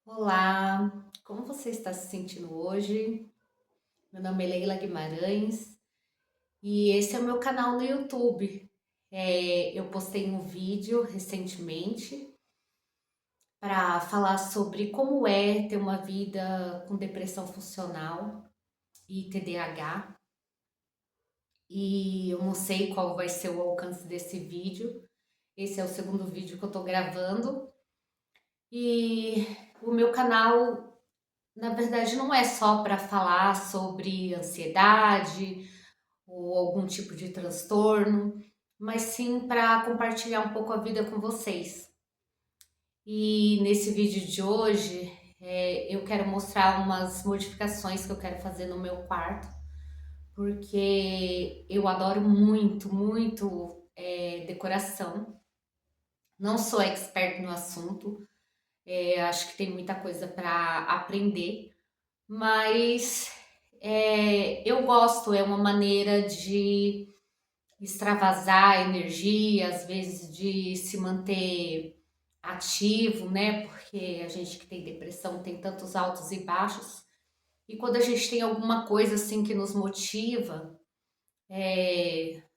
Olá, como você está se sentindo hoje? Meu nome é Leila Guimarães e esse é o meu canal no YouTube. Eu postei um vídeo recentemente para falar sobre como é ter uma vida com depressão funcional e TDAH. E eu não sei qual vai ser o alcance desse vídeo. Esse é o segundo vídeo que eu estou gravando. E o meu canal na verdade, não é só para falar sobre ansiedade ou algum tipo de transtorno, mas sim para compartilhar um pouco a vida com vocês. E nesse vídeo de hoje, eu quero mostrar umas modificações que eu quero fazer no meu quarto, porque eu adoro muito, muito decoração. Não sou expert no assunto, acho que tem muita coisa para aprender, mas eu gosto, é uma maneira de extravasar energia, às vezes de se manter ativo, né? Porque a gente que tem depressão tem tantos altos e baixos. E quando a gente tem alguma coisa assim que nos motiva,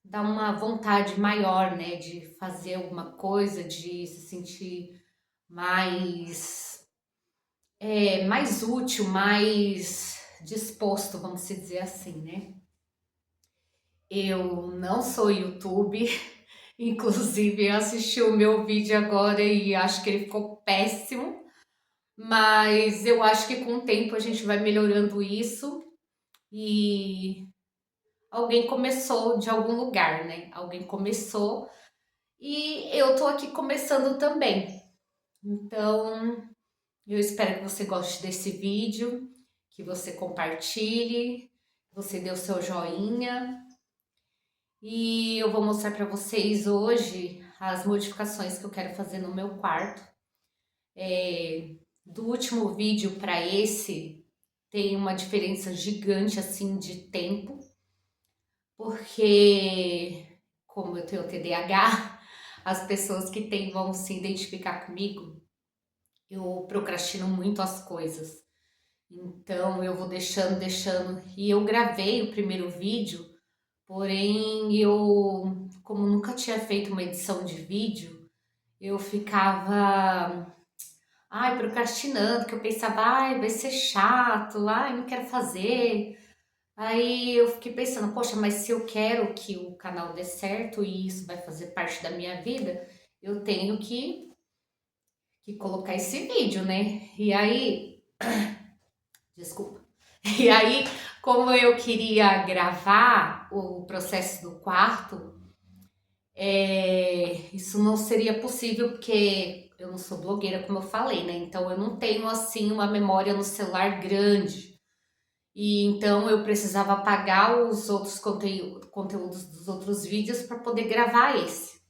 dá uma vontade maior, né? De fazer alguma coisa, de se sentir mais, mais útil, mais disposto, vamos dizer assim, né? Eu não sou YouTube, inclusive eu assisti o meu vídeo agora e acho que ele ficou péssimo, mas eu acho que com o tempo a gente vai melhorando isso e alguém começou de algum lugar, né? Alguém começou e eu tô aqui começando também. Então, eu espero que você goste desse vídeo, que você compartilhe, que você dê o seu joinha. E eu vou mostrar para vocês hoje as modificações que eu quero fazer no meu quarto. Do último vídeo para esse tem uma diferença gigante assim de tempo, porque como eu tenho TDAH, as pessoas que têm vão se identificar comigo. Eu procrastino muito as coisas. Então eu vou deixando, deixando. E eu gravei o primeiro vídeo. Porém, eu, como nunca tinha feito uma edição de vídeo, eu ficava, procrastinando, que eu pensava, vai ser chato, não quero fazer. Aí eu fiquei pensando, poxa, mas se eu quero que o canal dê certo e isso vai fazer parte da minha vida, eu tenho que colocar esse vídeo, né? E aí, desculpa. E aí, como eu queria gravar o processo do quarto, isso não seria possível porque eu não sou blogueira, como eu falei, né? Então eu não tenho assim uma memória no celular grande. E então eu precisava apagar os outros conteúdos dos outros vídeos para poder gravar esse.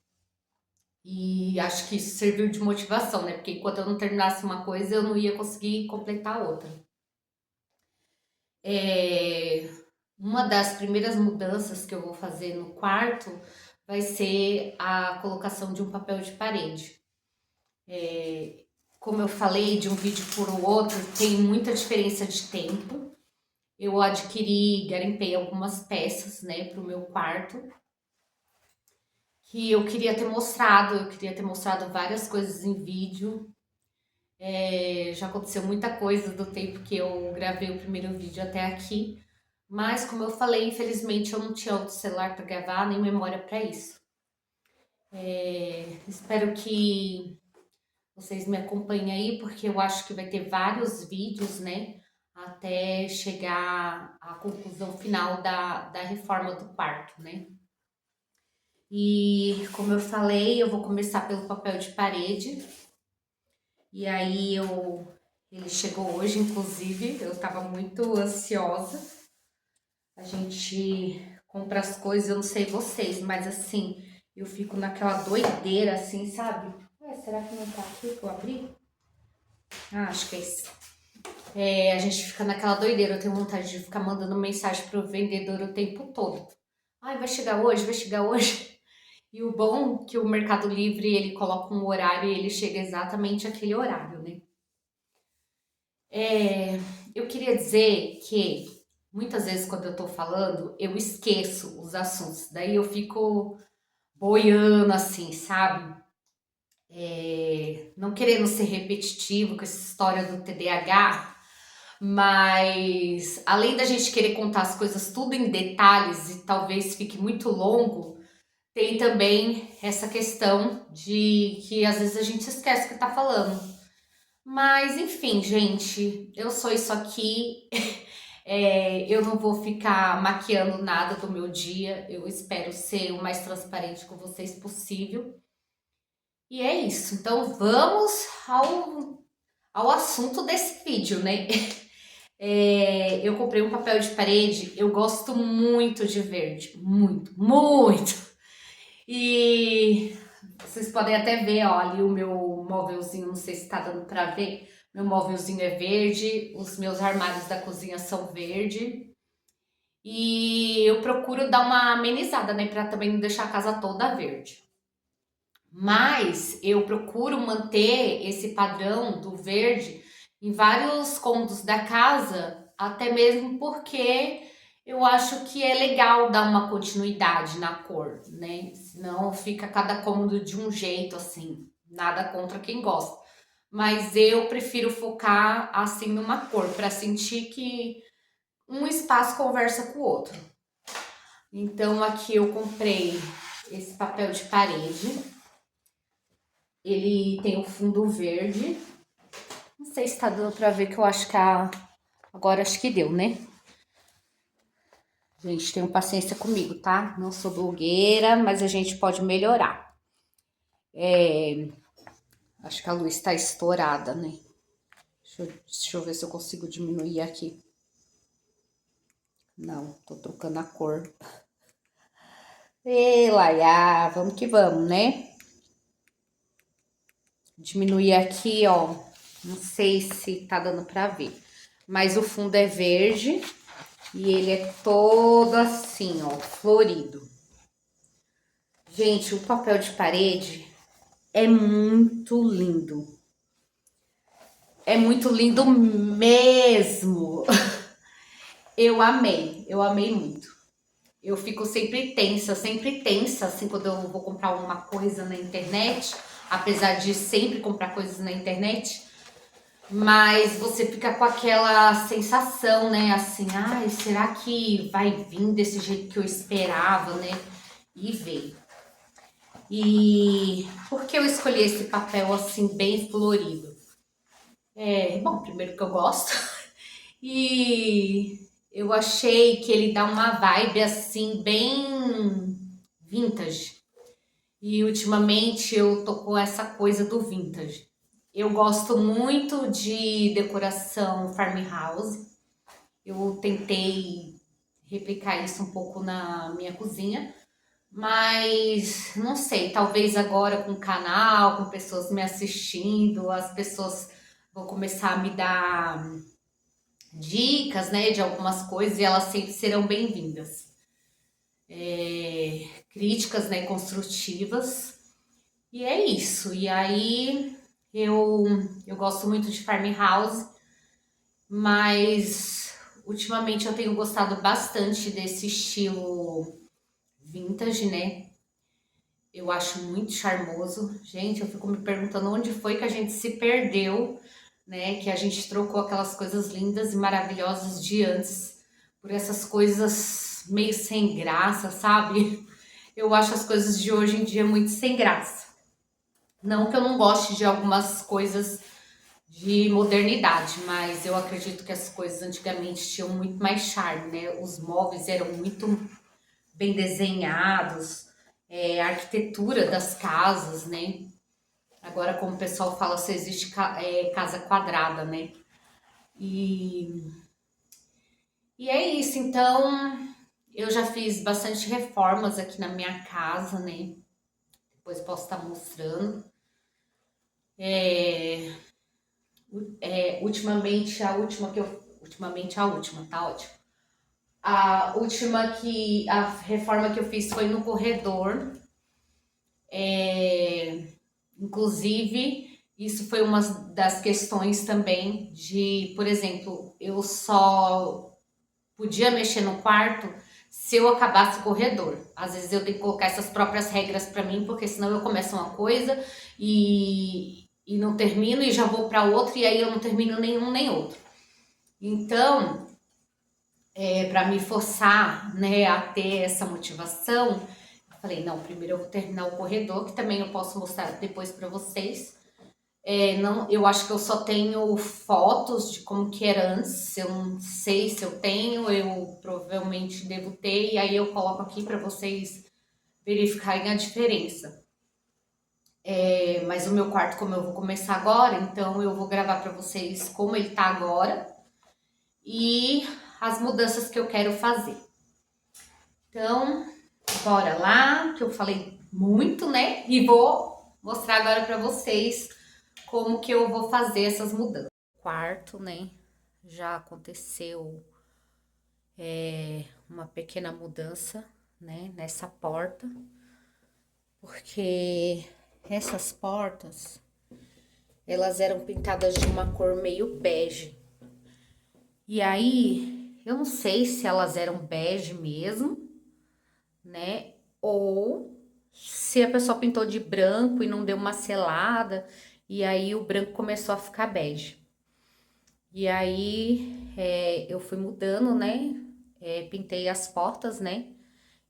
E acho que isso serviu de motivação, né? Porque enquanto eu não terminasse uma coisa, eu não ia conseguir completar outra. É, Uma das primeiras mudanças que eu vou fazer no quarto vai ser a colocação de um papel de parede. Como eu falei, de um vídeo para o outro, tem muita diferença de tempo. Eu adquiri, garimpei algumas peças, né, para o meu quarto, que eu queria ter mostrado várias coisas em vídeo. Já aconteceu muita coisa do tempo que eu gravei o primeiro vídeo até aqui, mas como eu falei, infelizmente eu não tinha outro celular para gravar, nem memória para isso. Espero que vocês me acompanhem aí, porque eu acho que vai ter vários vídeos, né? Até chegar à conclusão final da reforma do quarto, né? E como eu falei, eu vou começar pelo papel de parede. E aí ele chegou hoje, inclusive, eu estava muito ansiosa. A gente compra as coisas, eu não sei vocês, mas assim, eu fico naquela doideira, assim, sabe? Ué, será que não tá aqui que eu abri? Acho que é esse. A gente fica naquela doideira, eu tenho vontade de ficar mandando mensagem pro vendedor o tempo todo. Vai chegar hoje, vai chegar hoje. E o bom é que o Mercado Livre, ele coloca um horário e ele chega exatamente aquele horário, né? Eu queria dizer que muitas vezes quando eu tô falando, eu esqueço os assuntos. Daí eu fico boiando assim, sabe? Não querendo ser repetitivo com essa história do TDAH, mas além da gente querer contar as coisas tudo em detalhes e talvez fique muito longo, tem também essa questão de que às vezes a gente esquece o que tá falando. Mas enfim, gente, eu sou isso aqui. Eu não vou ficar maquiando nada do meu dia. Eu espero ser o mais transparente com vocês possível. E é isso. Então vamos ao assunto desse vídeo, né? Eu comprei um papel de parede. Eu gosto muito de verde, muito, muito. E vocês podem até ver, ó, ali o meu móvelzinho, não sei se tá dando pra ver. Meu móvelzinho é verde, os meus armários da cozinha são verde. E eu procuro dar uma amenizada, né, pra também não deixar a casa toda verde. Mas eu procuro manter esse padrão do verde em vários cômodos da casa, até mesmo porque eu acho que é legal dar uma continuidade na cor, né? Senão fica cada cômodo de um jeito assim. Nada contra quem gosta. Mas eu prefiro focar assim numa cor para sentir que um espaço conversa com o outro. Então aqui eu comprei esse papel de parede. Ele tem o fundo verde. Não sei se tá dando pra ver que eu acho que agora acho que deu, né? Gente, tenham paciência comigo, tá? Não sou blogueira, mas a gente pode melhorar. Acho que a luz tá estourada, né? Deixa eu ver se eu consigo diminuir aqui. Não, tô trocando a cor. Ei, Laia, vamos que vamos, né? Diminuir aqui, ó. Não sei se tá dando pra ver. Mas o fundo é verde e ele é todo assim, ó, florido. Gente, o papel de parede é muito lindo. É muito lindo mesmo. Eu amei muito. Eu fico sempre tensa, assim, quando eu vou comprar alguma coisa na internet, apesar de sempre comprar coisas na internet, mas você fica com aquela sensação, né, assim, ai, será que vai vir desse jeito que eu esperava, né? E veio. E por que eu escolhi esse papel assim bem florido? Bom, primeiro que eu gosto. E eu achei que ele dá uma vibe assim bem vintage. E ultimamente eu tô com essa coisa do vintage. Eu gosto muito de decoração farmhouse. Eu tentei replicar isso um pouco na minha cozinha, mas não sei, talvez agora com o canal, com pessoas me assistindo, as pessoas vão começar a me dar dicas, né, de algumas coisas e elas sempre serão bem-vindas. Críticas, né, construtivas. E é isso. E aí eu, eu gosto muito de farmhouse, mas ultimamente eu tenho gostado bastante desse estilo vintage, né? Eu acho muito charmoso. Gente, eu fico me perguntando onde foi que a gente se perdeu, né? Que a gente trocou aquelas coisas lindas e maravilhosas de antes por essas coisas meio sem graça, sabe? Eu acho as coisas de hoje em dia muito sem graça. Não que eu não goste de algumas coisas de modernidade, mas eu acredito que as coisas antigamente tinham muito mais charme, né? Os móveis eram muito bem desenhados, a arquitetura das casas, né? Agora, como o pessoal fala, só existe casa quadrada, né? E, e é isso, então eu já fiz bastante reformas aqui na minha casa, né? Depois posso estar mostrando. Ultimamente, a última que eu. Ultimamente, a última, tá ótimo. A reforma que eu fiz foi no corredor. Inclusive, Isso foi uma das questões também de, por exemplo, eu só podia mexer no quarto se eu acabasse o corredor. Às vezes eu tenho que colocar essas próprias regras para mim, porque senão eu começo uma coisa e não termino e já vou para outra e aí eu não termino nenhum nem outro. Então, para me forçar, né, a ter essa motivação, eu falei, não, primeiro eu vou terminar o corredor, que também eu posso mostrar depois para vocês. Não, eu acho que eu só tenho fotos de como que era antes. Eu não sei se eu tenho, eu provavelmente devo ter, e aí eu coloco aqui para vocês verificarem a diferença. Mas o meu quarto, como eu vou começar agora, então eu vou gravar para vocês como ele tá agora e as mudanças que eu quero fazer. Então, bora lá, que eu falei muito, né? E vou mostrar agora para vocês como que eu vou fazer essas mudanças. Quarto, né? Já aconteceu uma pequena mudança, né? Nessa porta, porque essas portas elas eram pintadas de uma cor meio bege. E aí, eu não sei se elas eram bege mesmo, né? Ou se a pessoa pintou de branco e não deu uma selada, e aí o branco começou a ficar bege. E aí eu fui mudando, né? Pintei as portas, né?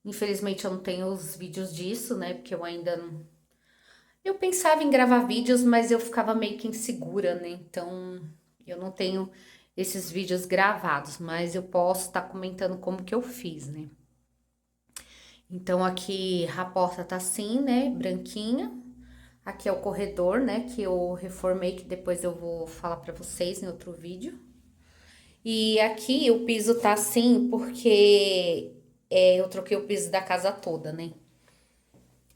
Infelizmente eu não tenho os vídeos disso, né? Porque eu ainda não. Eu pensava em gravar vídeos, mas eu ficava meio que insegura, né? Então eu não tenho esses vídeos gravados, mas eu posso estar comentando como que eu fiz, né? Então aqui a porta tá assim, né? Branquinha. Aqui é o corredor, né? Que eu reformei, que depois eu vou falar pra vocês em outro vídeo. E aqui o piso tá assim porque eu troquei o piso da casa toda, né?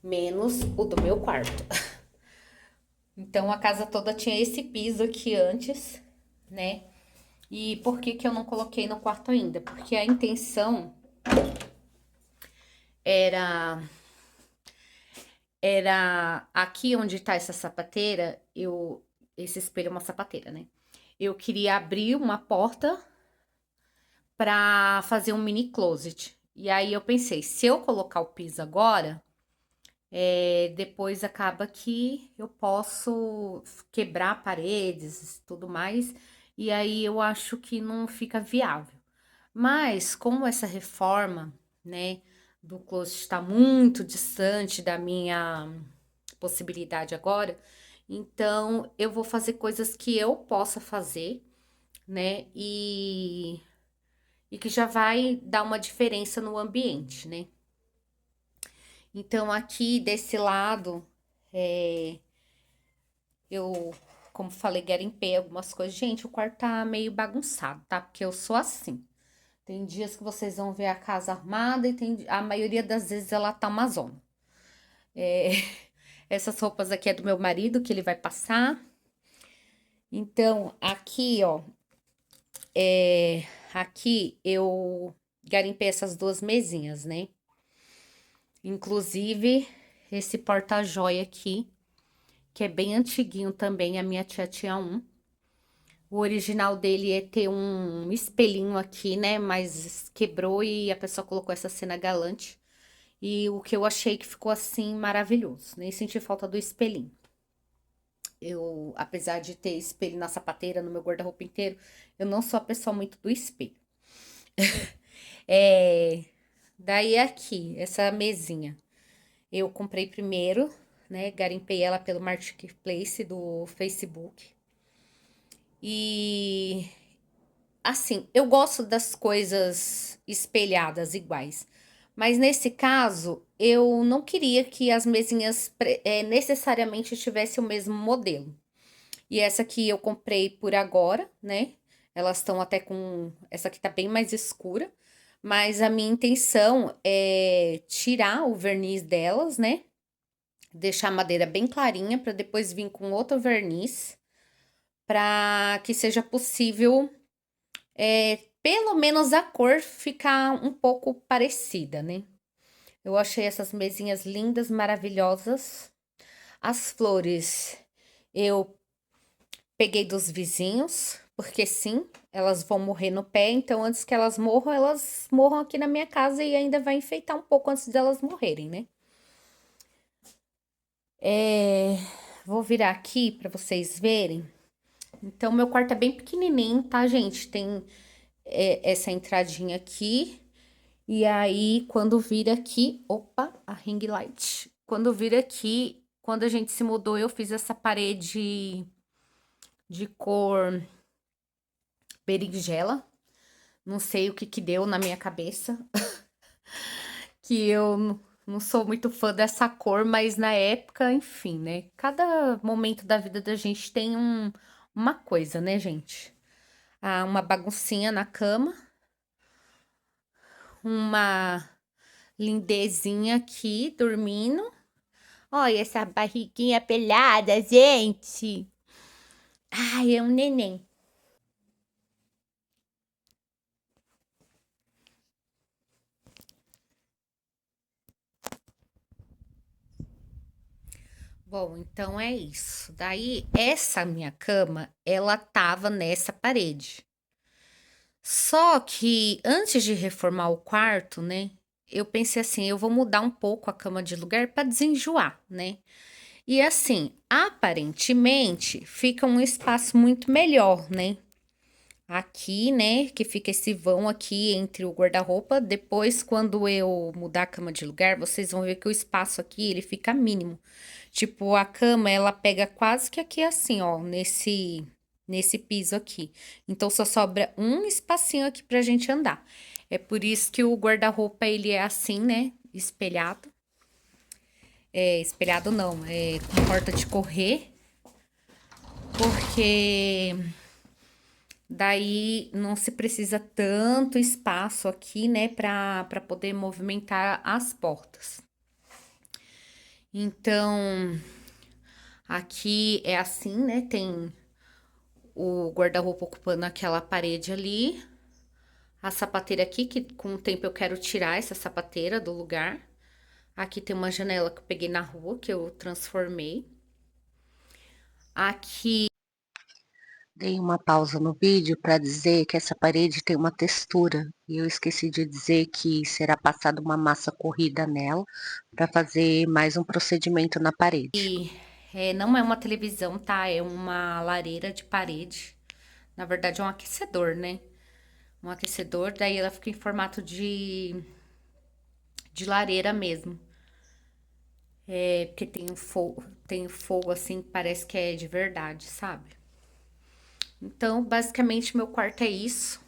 Menos o do meu quarto. Então a casa toda tinha esse piso aqui antes, né? E por que que eu não coloquei no quarto ainda? Porque a intenção era aqui onde tá essa sapateira, esse espelho é uma sapateira, né? Eu queria abrir uma porta pra fazer um mini closet. E aí eu pensei, se eu colocar o piso agora, depois acaba que eu posso quebrar paredes e tudo mais, e aí eu acho que não fica viável. Mas como essa reforma, né, do closet está muito distante da minha possibilidade agora, então eu vou fazer coisas que eu possa fazer, né, e que já vai dar uma diferença no ambiente, né? Então, aqui desse lado, eu, como falei, garimpei algumas coisas. Gente, o quarto tá meio bagunçado, tá? Porque eu sou assim. Tem dias que vocês vão ver a casa armada e a maioria das vezes ela tá uma zona. Essas roupas aqui é do meu marido, que ele vai passar. Então, aqui, ó, aqui eu garimpei essas duas mesinhas, né? Inclusive, esse porta-joia aqui, que é bem antiguinho também, a minha tia tinha um. O original dele é ter um espelhinho aqui, né? Mas quebrou e a pessoa colocou essa cena galante. E o que eu achei que ficou assim maravilhoso. Nem senti falta do espelhinho. Eu, apesar de ter espelho na sapateira, no meu guarda-roupa inteiro, eu não sou a pessoa muito do espelho. Daí aqui, essa mesinha. Eu comprei primeiro, né? Garimpei ela pelo Marketplace do Facebook. E assim, eu gosto das coisas espelhadas iguais. Mas nesse caso, eu não queria que as mesinhas necessariamente tivessem o mesmo modelo. E essa aqui eu comprei por agora, né? Elas estão até com. Essa aqui tá bem mais escura. Mas a minha intenção é tirar o verniz delas, né? Deixar a madeira bem clarinha para depois vir com outro verniz, para que seja possível pelo menos a cor ficar um pouco parecida, né? Eu achei essas mesinhas lindas, maravilhosas. As flores eu Peguei dos vizinhos, porque sim, elas vão morrer no pé, então antes que elas morram aqui na minha casa e ainda vai enfeitar um pouco antes delas morrerem, né? Vou virar aqui para vocês verem. Então, meu quarto é bem pequenininho, tá, gente? Tem essa entradinha aqui. E aí, quando vira aqui... Opa, a ring light. Quando vira aqui, quando a gente se mudou, eu fiz essa parede de cor berinjela. Não sei o que que deu na minha cabeça. Que eu não sou muito fã dessa cor, mas na época, enfim, né? Cada momento da vida da gente tem uma coisa, né, gente? Ah, uma baguncinha na cama, uma lindezinha aqui dormindo. Olha essa barriguinha pelada, gente. Ai, é um neném. Bom, então é isso. Daí, essa minha cama, ela tava nessa parede. Só que antes de reformar o quarto, né? Eu pensei assim, eu vou mudar um pouco a cama de lugar para desenjoar, né? E assim, aparentemente fica um espaço muito melhor, né? Aqui, né, que fica esse vão aqui entre o guarda-roupa. Depois, quando eu mudar a cama de lugar, vocês vão ver que o espaço aqui, ele fica mínimo. Tipo, a cama, ela pega quase que aqui assim, ó, nesse piso aqui. Então, só sobra um espacinho aqui pra gente andar. É por isso que o guarda-roupa, ele é assim, né, espelhado. É, espelhado não, é com porta de correr. Porque daí não se precisa tanto espaço aqui, né, para poder movimentar as portas. Então, aqui é assim, né? Tem o guarda-roupa ocupando aquela parede ali. A sapateira aqui, que com o tempo eu quero tirar essa sapateira do lugar. Aqui tem uma janela que eu peguei na rua, que eu transformei. Aqui. Dei uma pausa no vídeo para dizer que essa parede tem uma textura e eu esqueci de dizer que será passada uma massa corrida nela para fazer mais um procedimento na parede. Não é uma televisão, tá? É uma lareira de parede. Na verdade, é um aquecedor, né? Um aquecedor, daí ela fica em formato de lareira mesmo. É porque tem um fogo assim que parece que é de verdade, sabe? Então, basicamente, meu quarto é isso,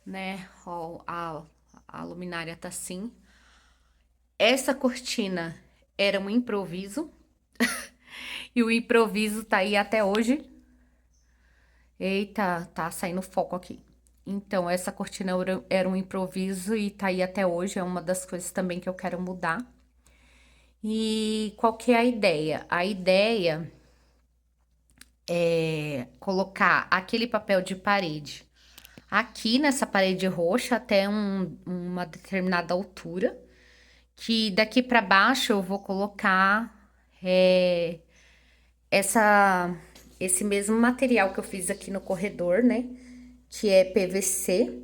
né? Ó, a luminária tá assim. Essa cortina era um improviso. E o improviso tá aí até hoje. Eita, tá saindo foco aqui. Então, essa cortina era um improviso e tá aí até hoje. É uma das coisas também que eu quero mudar. E qual que é a ideia? A ideia é colocar aquele papel de parede aqui nessa parede roxa até uma determinada altura, que daqui para baixo eu vou colocar é, essa esse mesmo material que eu fiz aqui no corredor, né? Que é PVC.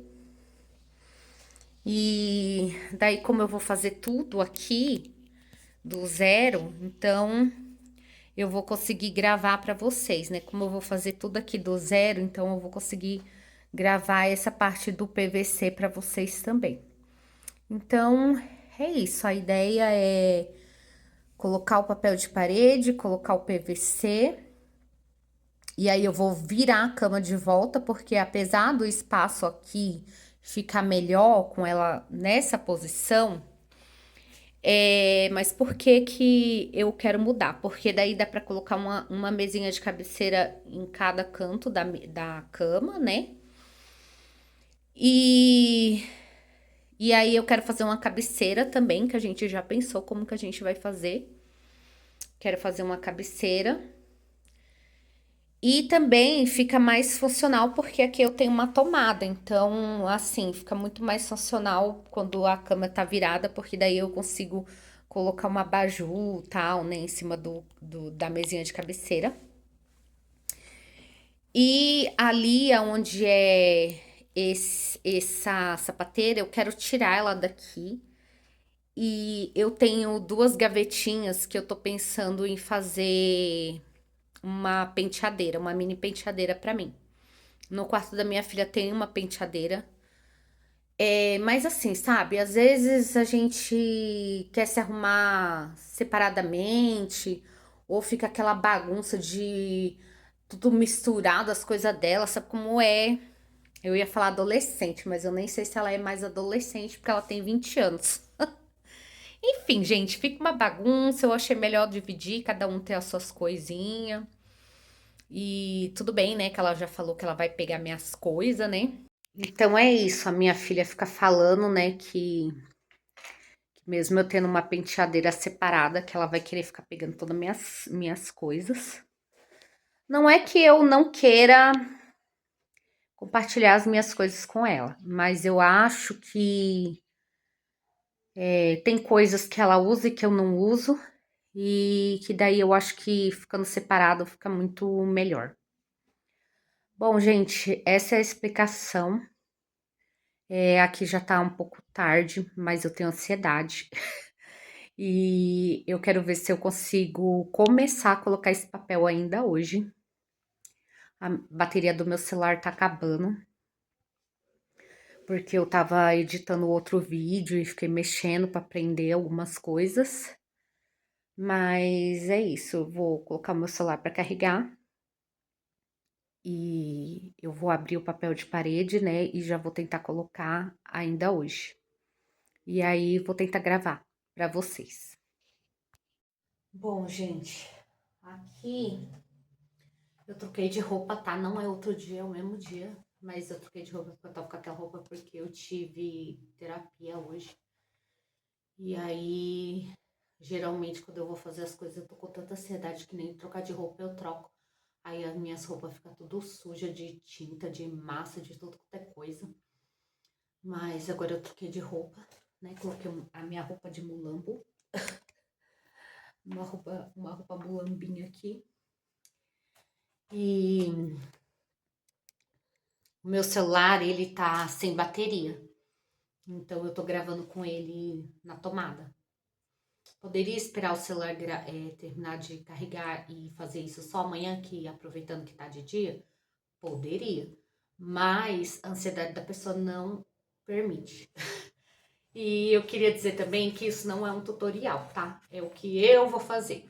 E daí, como eu vou fazer tudo aqui do zero, então eu vou conseguir gravar para vocês, né? Como eu vou fazer tudo aqui do zero, então eu vou conseguir gravar essa parte do PVC para vocês também. Então, é isso. A ideia é colocar o papel de parede, colocar o PVC. E aí eu vou virar a cama de volta, porque apesar do espaço aqui ficar melhor com ela nessa posição, mas por que que eu quero mudar? Porque daí dá pra colocar uma mesinha de cabeceira em cada canto da cama, né? E, e aí eu quero fazer uma cabeceira também, que a gente já pensou como que a gente vai fazer. Quero fazer uma cabeceira. E também fica mais funcional porque aqui eu tenho uma tomada, então assim, fica muito mais funcional quando a cama tá virada, porque daí eu consigo colocar uma abajur, tal, né, em cima da mesinha de cabeceira. E ali aonde é essa sapateira, eu quero tirar ela daqui. E eu tenho duas gavetinhas que eu tô pensando em fazer uma penteadeira, uma mini penteadeira pra mim. No quarto da minha filha tem uma penteadeira. Mas assim, sabe? Às vezes a gente quer se arrumar separadamente, ou fica aquela bagunça de tudo misturado, as coisas dela, sabe como é? Eu ia falar adolescente, mas eu nem sei se ela é mais adolescente, porque ela tem 20 anos. Enfim, gente, fica uma bagunça. Eu achei melhor dividir, cada um ter as suas coisinhas. E tudo bem, né? Que ela já falou que ela vai pegar minhas coisas, né? Então é isso. A minha filha fica falando, né, que mesmo eu tendo uma penteadeira separada, que ela vai querer ficar pegando todas minhas coisas. Não é que eu não queira compartilhar as minhas coisas com ela, mas eu acho que tem coisas que ela usa e que eu não uso, e que daí eu acho que ficando separado fica muito melhor. Bom, gente, essa é a explicação. Aqui já tá um pouco tarde, mas eu tenho ansiedade. E eu quero ver se eu consigo começar a colocar esse papel ainda hoje. A bateria do meu celular tá acabando, porque eu tava editando outro vídeo e fiquei mexendo para aprender algumas coisas. Mas é isso, eu vou colocar o meu celular para carregar e eu vou abrir o papel de parede, né? E já vou tentar colocar ainda hoje. E aí vou tentar gravar para vocês. Bom, gente, aqui eu troquei de roupa, tá? Não é outro dia, é o mesmo dia. Mas eu troquei de roupa porque eu tava com aquela roupa porque eu tive terapia hoje. E aí, geralmente, quando eu vou fazer as coisas, eu tô com tanta ansiedade que nem trocar de roupa eu troco. Aí as minhas roupas ficam tudo suja de tinta, de massa, de tudo quanto é coisa. Mas agora eu troquei de roupa, né? Coloquei a minha roupa de mulambo. Uma roupa mulambinha aqui. E o meu celular, ele tá sem bateria. Então eu tô gravando com ele na tomada. Poderia esperar o celular terminar de carregar e fazer isso só amanhã, que aproveitando que tá de dia? Poderia. Mas a ansiedade da pessoa não permite. E eu queria dizer também que isso não é um tutorial, tá? É o que eu vou fazer.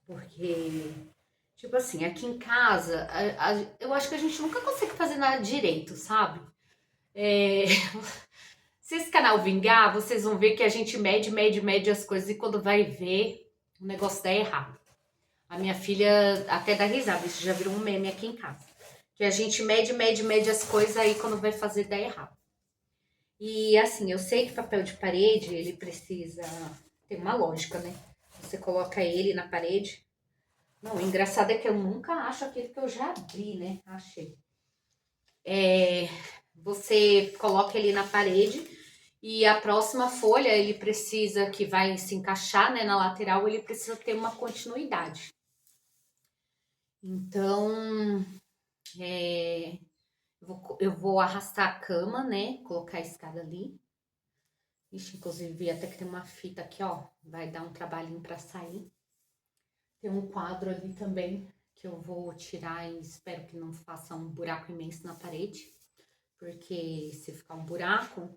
Porque, tipo assim, aqui em casa, eu acho que a gente nunca consegue fazer nada direito, sabe? É, se esse canal vingar, vocês vão ver que a gente mede as coisas e quando vai ver, o negócio dá errado. A minha filha até dá risada, isso já virou um meme aqui em casa. Que a gente mede as coisas aí quando vai fazer dá errado. E assim, eu sei que papel de parede, ele precisa ter uma lógica, né? Você coloca ele na parede. Não, o engraçado é que eu nunca acho aquele que eu já abri, né? Achei. Você coloca ele na parede e a próxima folha, ele precisa, que vai se encaixar, né, na lateral, ele precisa ter uma continuidade. Então, eu vou arrastar a cama, né, colocar a escada ali. Ixi, inclusive, até que tem uma fita aqui, ó, vai dar um trabalhinho pra sair. Tem um quadro ali também que eu vou tirar e espero que não faça um buraco imenso na parede, porque se ficar um buraco,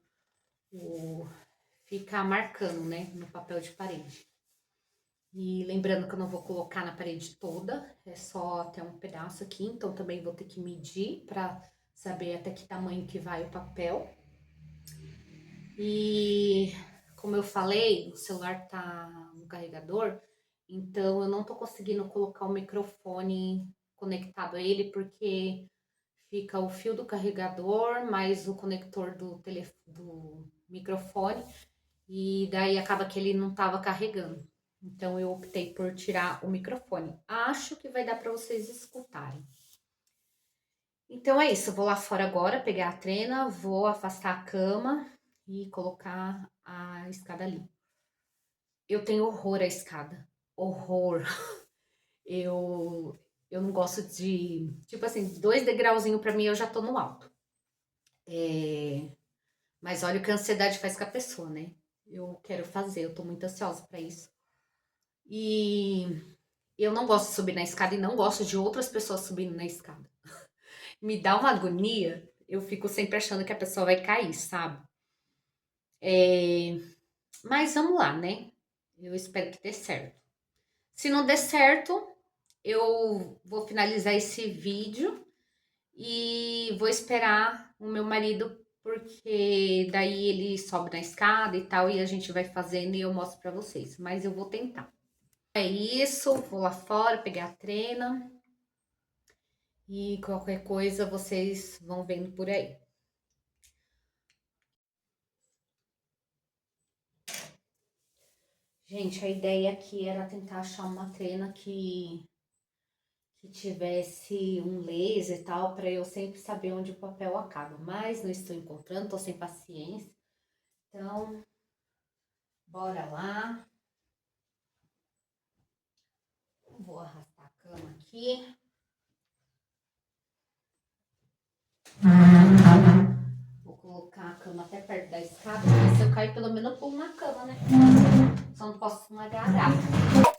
fica marcando, né, no papel de parede. E lembrando que eu não vou colocar na parede toda, é só até um pedaço aqui, então também vou ter que medir para saber até que tamanho que vai o papel. E como eu falei, o celular tá no carregador, então eu não tô conseguindo colocar o microfone conectado a ele porque fica o fio do carregador mais o conector do microfone e daí acaba que ele não estava carregando. Então eu optei por tirar o microfone. Acho que vai dar para vocês escutarem. Então é isso, eu vou lá fora agora pegar a trena, vou afastar a cama e colocar a escada ali. Eu tenho horror à escada. Horror. Eu Eu não gosto de... Tipo assim, 2 degrauzinhos pra mim eu já tô no alto. Mas olha o que a ansiedade faz com a pessoa, né? Eu quero fazer, eu tô muito ansiosa pra isso. E eu não gosto de subir na escada e não gosto de outras pessoas subindo na escada. Me dá uma agonia, eu fico sempre achando que a pessoa vai cair, sabe? Mas vamos lá, né? Eu espero que dê certo. Se não der certo, eu vou finalizar esse vídeo e vou esperar o meu marido, porque daí ele sobe na escada e tal, e a gente vai fazendo e eu mostro pra vocês. Mas eu vou tentar. É isso, vou lá fora pegar a trena e qualquer coisa vocês vão vendo por aí. Gente, a ideia aqui era tentar achar uma trena que tivesse um laser e tal, para eu sempre saber onde o papel acaba. Mas não estou encontrando, tô sem paciência. Então, bora lá. Vou arrastar a cama aqui. Vou colocar a cama até perto da escada, porque se eu cair, pelo menos eu pulo na cama, né? Só não posso esmagar a gata.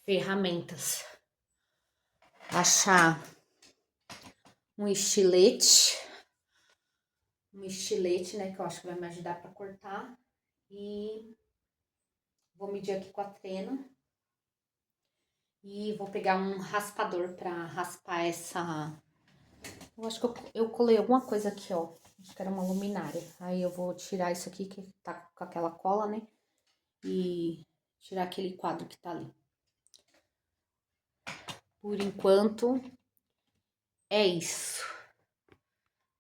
Ferramentas. Achar um estilete. Um estilete, né? Que eu acho que vai me ajudar para cortar. E vou medir aqui com a trena. E vou pegar um raspador para raspar essa... Eu acho que eu colei alguma coisa aqui, ó. Acho que era uma luminária. Aí eu vou tirar isso aqui, que tá com aquela cola, né? E tirar aquele quadro que tá ali. Por enquanto, é isso.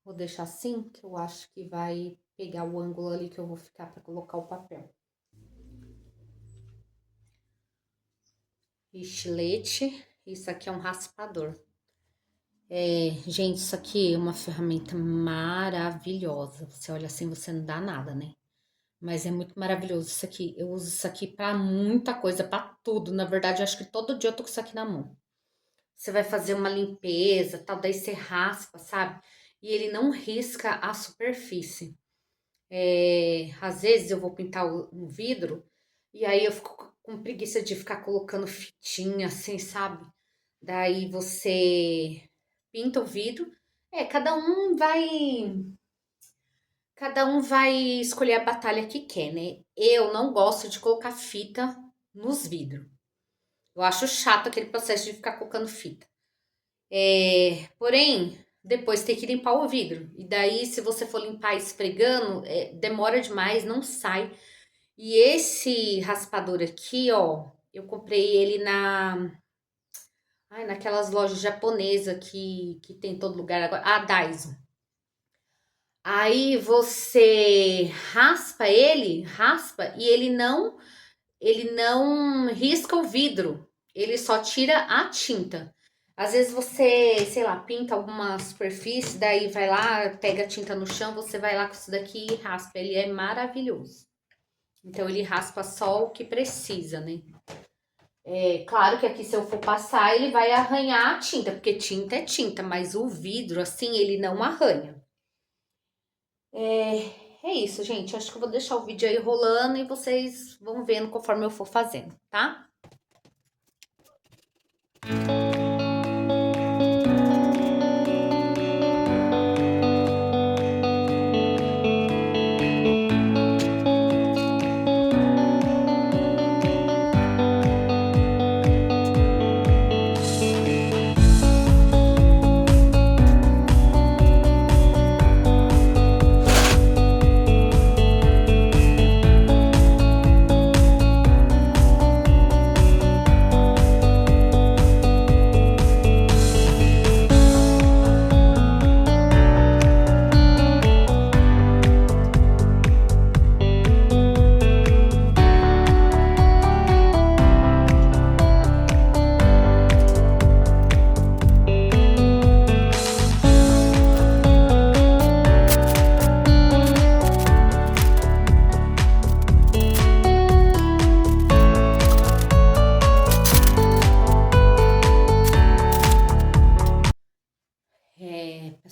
Vou deixar assim, que eu acho que vai pegar o ângulo ali que eu vou ficar para colocar o papel. Estilete. Isso aqui é um raspador. Gente, isso aqui é uma ferramenta maravilhosa. Você olha assim, você não dá nada, né? Mas é muito maravilhoso isso aqui. Eu uso isso aqui pra muita coisa, pra tudo. Na verdade, eu acho que todo dia eu tô com isso aqui na mão. Você vai fazer uma limpeza, tal, daí você raspa, sabe? E ele não risca a superfície. Às vezes eu vou pintar um vidro e aí eu fico com preguiça de ficar colocando fitinha assim, sabe? Daí você pinta o vidro. Cada um vai escolher a batalha que quer, né? Eu não gosto de colocar fita nos vidros. Eu acho chato aquele processo de ficar colocando fita. Porém, depois tem que limpar o vidro. E daí, se você for limpar esfregando, demora demais, não sai. E esse raspador aqui, ó, eu comprei ele naquelas lojas japonesas que tem em todo lugar agora. A Daiso. Aí você raspa e ele não risca o vidro. Ele só tira a tinta. Às vezes você, sei lá, pinta alguma superfície, daí vai lá, pega a tinta no chão, você vai lá com isso daqui e raspa. Ele é maravilhoso. Então, ele raspa só o que precisa, né? Claro que aqui, se eu for passar, ele vai arranhar a tinta, porque tinta é tinta, mas o vidro, assim, ele não arranha. É isso, gente. Acho que eu vou deixar o vídeo aí rolando e vocês vão vendo conforme eu for fazendo, tá?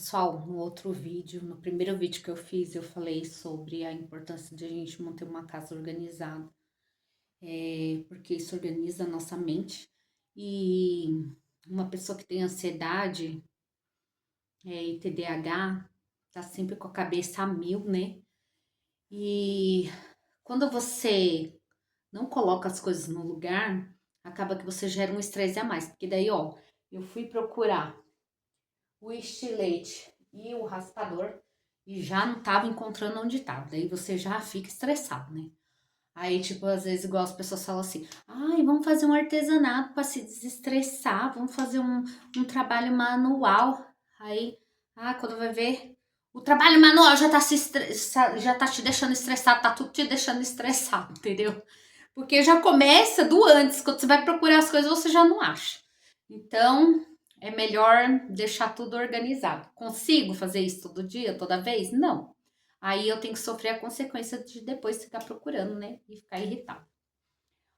Pessoal, no outro vídeo, no primeiro vídeo que eu fiz, eu falei sobre a importância de a gente manter uma casa organizada, porque isso organiza a nossa mente. E uma pessoa que tem ansiedade e TDAH tá sempre com a cabeça a mil, né? E quando você não coloca as coisas no lugar, acaba que você gera um estresse a mais. Porque daí, ó, eu fui procurar o estilete e o raspador e já não tava encontrando onde tava. Daí você já fica estressado, né? Aí, tipo, às vezes, igual as pessoas falam assim, ai, vamos fazer um artesanato para se desestressar, vamos fazer um trabalho manual. Aí, quando vai ver, o trabalho manual já tá, já tá te deixando estressado, tá tudo te deixando estressado, entendeu? Porque já começa do antes, quando você vai procurar as coisas, você já não acha. Então, é melhor deixar tudo organizado. Consigo fazer isso todo dia, toda vez? Não. Aí eu tenho que sofrer a consequência de depois ficar procurando, né? E ficar irritado.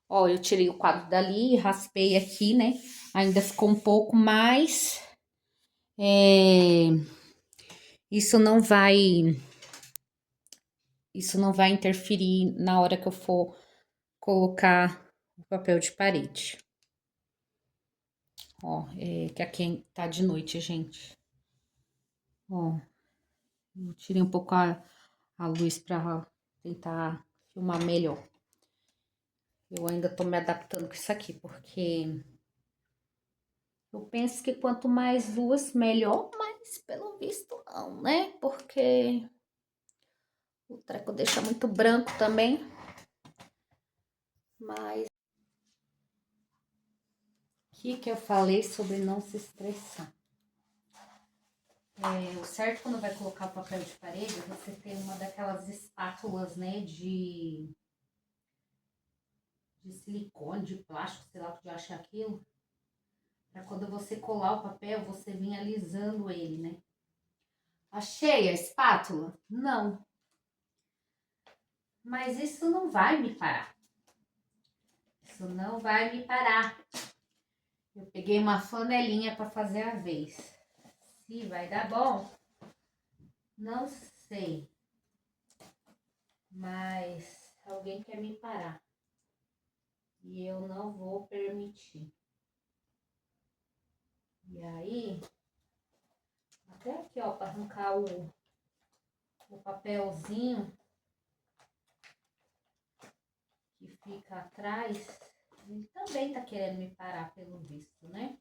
Ó, eu tirei o quadro dali, raspei aqui, né? Ainda ficou um pouco mais. Isso não vai. Isso não vai interferir na hora que eu for colocar o papel de parede. Ó, que aqui tá de noite, gente. Ó, eu tirei um pouco a luz pra tentar filmar melhor. Eu ainda tô me adaptando com isso aqui, porque eu penso que quanto mais luz, melhor, mas pelo visto não, né? Porque o treco deixa muito branco também. Mas o que eu falei sobre não se estressar? O certo quando vai colocar o papel de parede, você tem uma daquelas espátulas, né, de silicone, de plástico, sei lá o que eu acho aquilo. Pra quando você colar o papel, você vir alisando ele, né? Achei a espátula? Não. Mas isso não vai me parar. Isso não vai me parar. Eu peguei uma flanelinha para fazer a vez. Se vai dar bom, não sei. Mas alguém quer me parar. E eu não vou permitir. E aí, até aqui, ó, para arrancar o papelzinho que fica atrás, ele também tá querendo me parar pelo visto, né?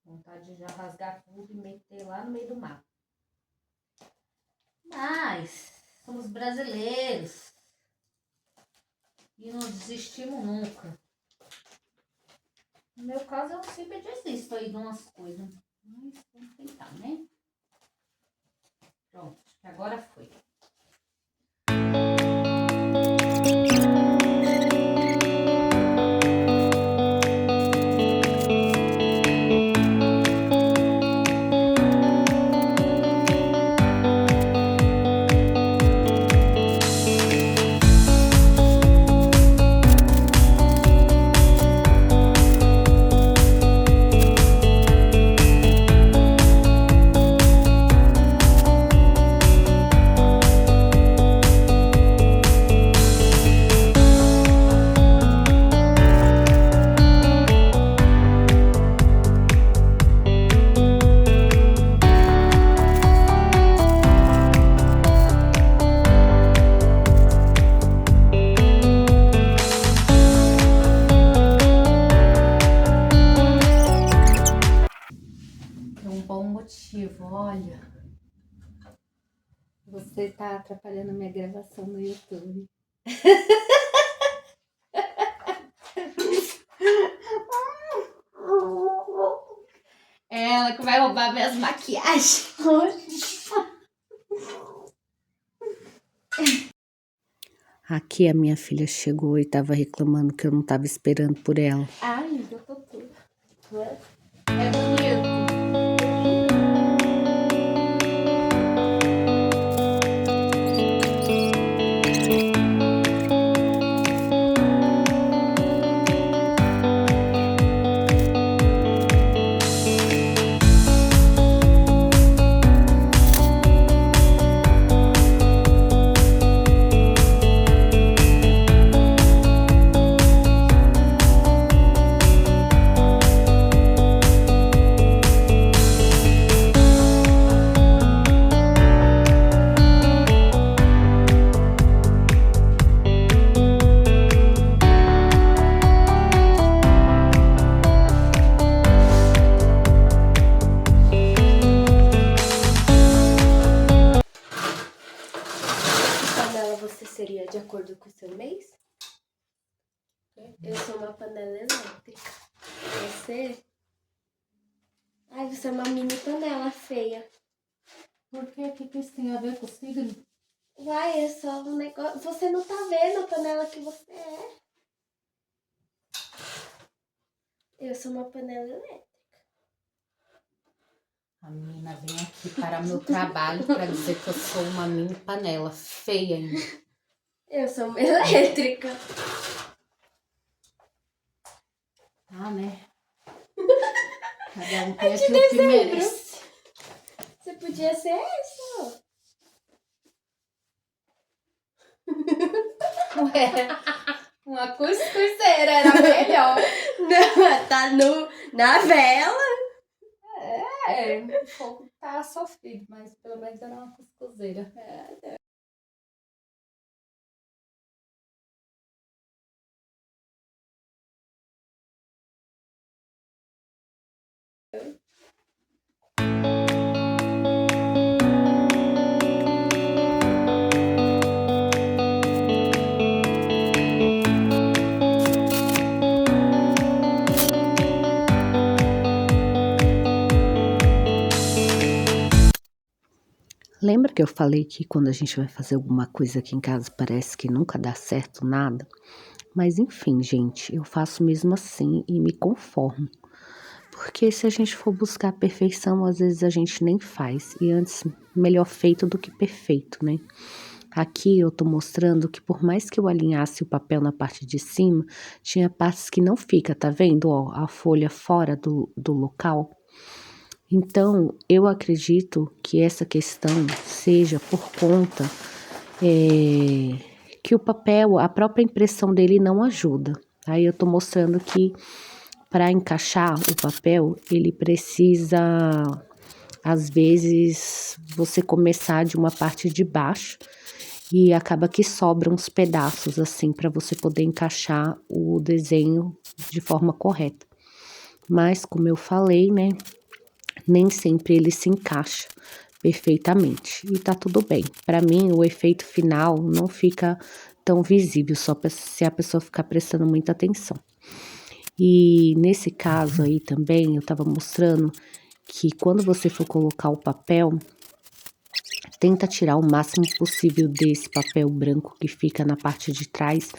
Vontade de já rasgar tudo e meter lá no meio do mato. Mas somos brasileiros e não desistimos nunca. No meu caso, eu sempre desisto aí de umas coisas. Mas vamos tentar, né? Pronto, acho que agora foi. Olha, você tá atrapalhando a minha gravação no YouTube. Ela que vai roubar minhas maquiagens hoje. Aqui a minha filha chegou e tava reclamando que eu não tava esperando por ela. Ai, eu tô tudo. É bonito. uma panela elétrica. Você... Ai, você é uma mini panela feia. Por quê? O que isso tem a ver com o signo? Uai, é só um negócio... Você não tá vendo a panela que você é? Eu sou uma panela elétrica. A menina vem aqui para meu trabalho para dizer que eu sou uma mini panela feia ainda. Eu sou uma elétrica. Ah, né? Cada um tem aquilo que merece. Você podia ser essa, ó. Ué, uma cuscuzeira era melhor. Não, tá na vela. O fogo tá sofrido, mas pelo menos era uma cuscuzeira. Lembra que eu falei que quando a gente vai fazer alguma coisa aqui em casa parece que nunca dá certo nada? Mas enfim, gente, eu faço mesmo assim e me conformo. Porque se a gente for buscar a perfeição, às vezes a gente nem faz. E antes, melhor feito do que perfeito, né? Aqui eu tô mostrando que por mais que eu alinhasse o papel na parte de cima, tinha partes que não fica, tá vendo? Ó, a folha fora do local. Então, eu acredito que essa questão seja por conta que o papel, a própria impressão dele não ajuda. Aí eu tô mostrando que para encaixar o papel, ele precisa, às vezes, você começar de uma parte de baixo e acaba que sobram uns pedaços assim para você poder encaixar o desenho de forma correta. Mas, como eu falei, né? Nem sempre ele se encaixa perfeitamente e tá tudo bem. Para mim, o efeito final não fica tão visível, só se a pessoa ficar prestando muita atenção. E nesse caso aí também, eu tava mostrando que quando você for colocar o papel, tenta tirar o máximo possível desse papel branco que fica na parte de trás,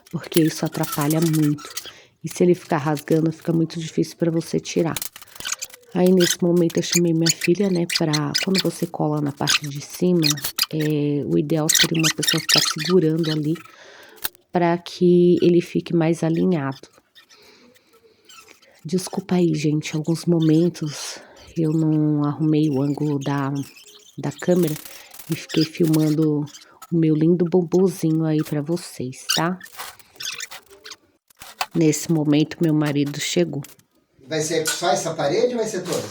porque isso atrapalha muito. E se ele ficar rasgando, fica muito difícil para você tirar. Aí, nesse momento, eu chamei minha filha, né, pra... Quando você cola na parte de cima, o ideal seria uma pessoa ficar segurando ali para que ele fique mais alinhado. Desculpa aí, gente, alguns momentos eu não arrumei o ângulo da câmera e fiquei filmando o meu lindo bobozinho aí para vocês, tá? Nesse momento, meu marido chegou. Vai ser só essa parede ou vai ser toda?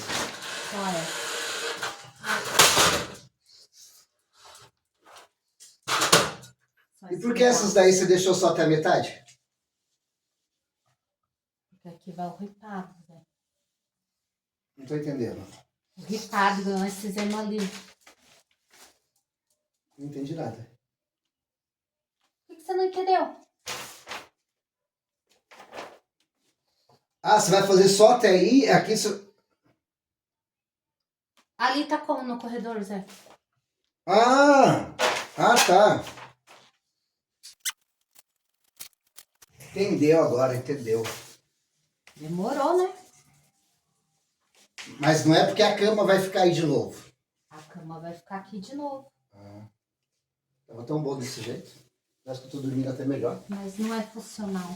E por que essas daí você deixou só até a metade? Porque aqui vai o ripado, né? Não tô entendendo. O ripado que nós fizemos ali. Não entendi nada. O que você não entendeu? Ah, você vai fazer só até aí? Aqui isso... Ali tá como no corredor, Zé? Ah, tá. Entendeu agora, entendeu. Demorou, né? Mas não é porque a cama vai ficar aí de novo. A cama vai ficar aqui de novo. Tava tão bom desse jeito. Acho que eu tô dormindo até melhor. Mas não é funcional.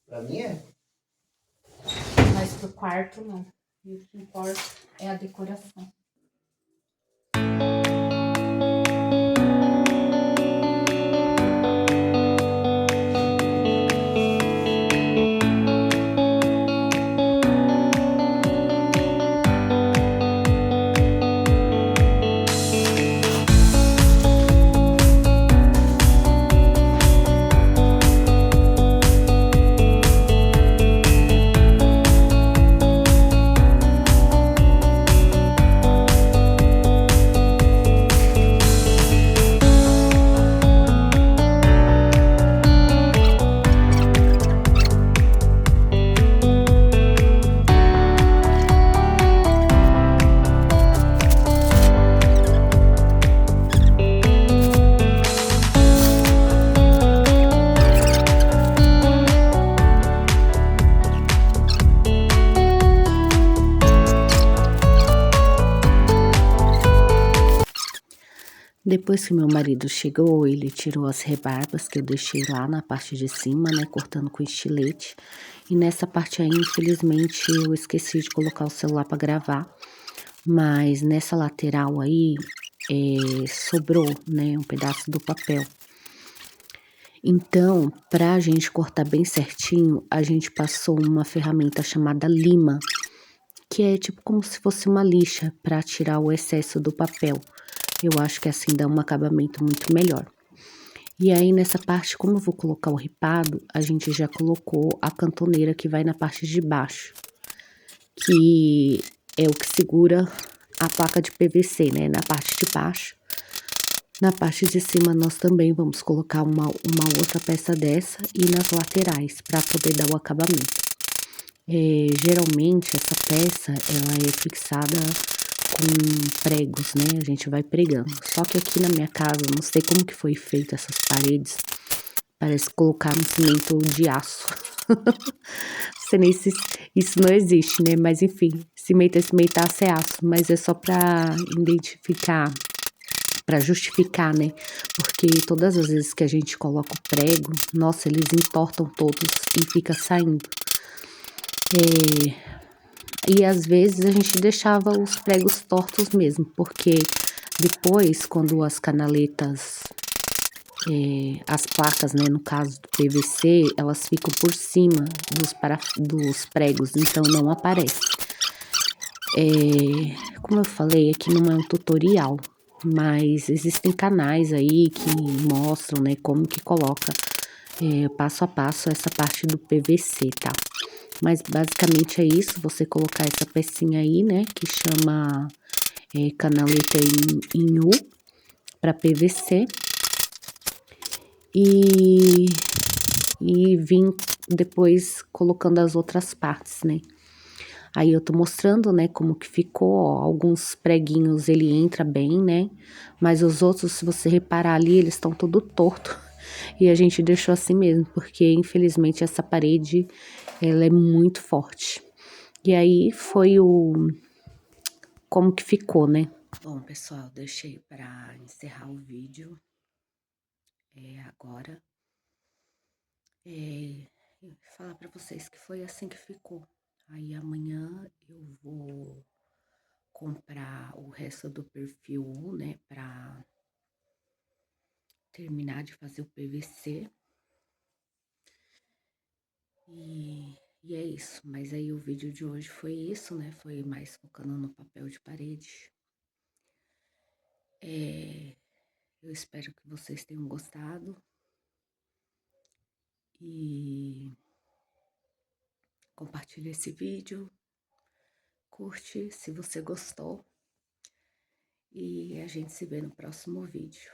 Pra mim é. Mas pro quarto, não. E o que importa é a decoração. Depois que meu marido chegou, ele tirou as rebarbas que eu deixei lá na parte de cima, né, cortando com estilete. E nessa parte aí, infelizmente, eu esqueci de colocar o celular para gravar. Mas nessa lateral aí, sobrou, né, um pedaço do papel. Então, para a gente cortar bem certinho, a gente passou uma ferramenta chamada lima, que é tipo como se fosse uma lixa para tirar o excesso do papel. Eu acho que assim dá um acabamento muito melhor. E aí nessa parte, como eu vou colocar o ripado, a gente já colocou a cantoneira que vai na parte de baixo, que é o que segura a placa de PVC, né, na parte de baixo. Na parte de cima nós também vamos colocar uma outra peça dessa e nas laterais para poder dar o acabamento. Geralmente essa peça ela é fixada com pregos, né? A gente vai pregando. Só que aqui na minha casa, não sei como que foi feito essas paredes, parece que colocaram cimento de aço. Não sei nem se isso não existe, né? Mas enfim, cimento é cimento, aço é aço, mas é só para identificar, para justificar, né? Porque todas as vezes que a gente coloca o prego, nossa, eles entortam todos e fica saindo. E às vezes a gente deixava os pregos tortos mesmo, porque depois, quando as canaletas, as placas, né, no caso do PVC, elas ficam por cima dos pregos, então não aparece. Como eu falei, aqui não é um tutorial, mas existem canais aí que mostram, né, como que coloca passo a passo essa parte do PVC, tá? Mas basicamente é isso, você colocar essa pecinha aí, né, que chama canaleta em U para PVC e vim depois colocando as outras partes, né. Aí eu tô mostrando, né, como que ficou, ó, alguns preguinhos ele entra bem, né, mas os outros, se você reparar ali, eles estão tudo torto. E a gente deixou assim mesmo, porque infelizmente essa parede, ela é muito forte. E aí foi como que ficou, né. Bom, pessoal, deixei para encerrar o vídeo, agora. Falar para vocês que foi assim que ficou. Aí amanhã eu vou comprar o resto do perfil 1, né, para terminar de fazer o PVC. E é isso, mas aí o vídeo de hoje foi isso, né, foi mais focando no papel de parede. Eu espero que vocês tenham gostado e compartilhe esse vídeo, curte se você gostou e a gente se vê no próximo vídeo.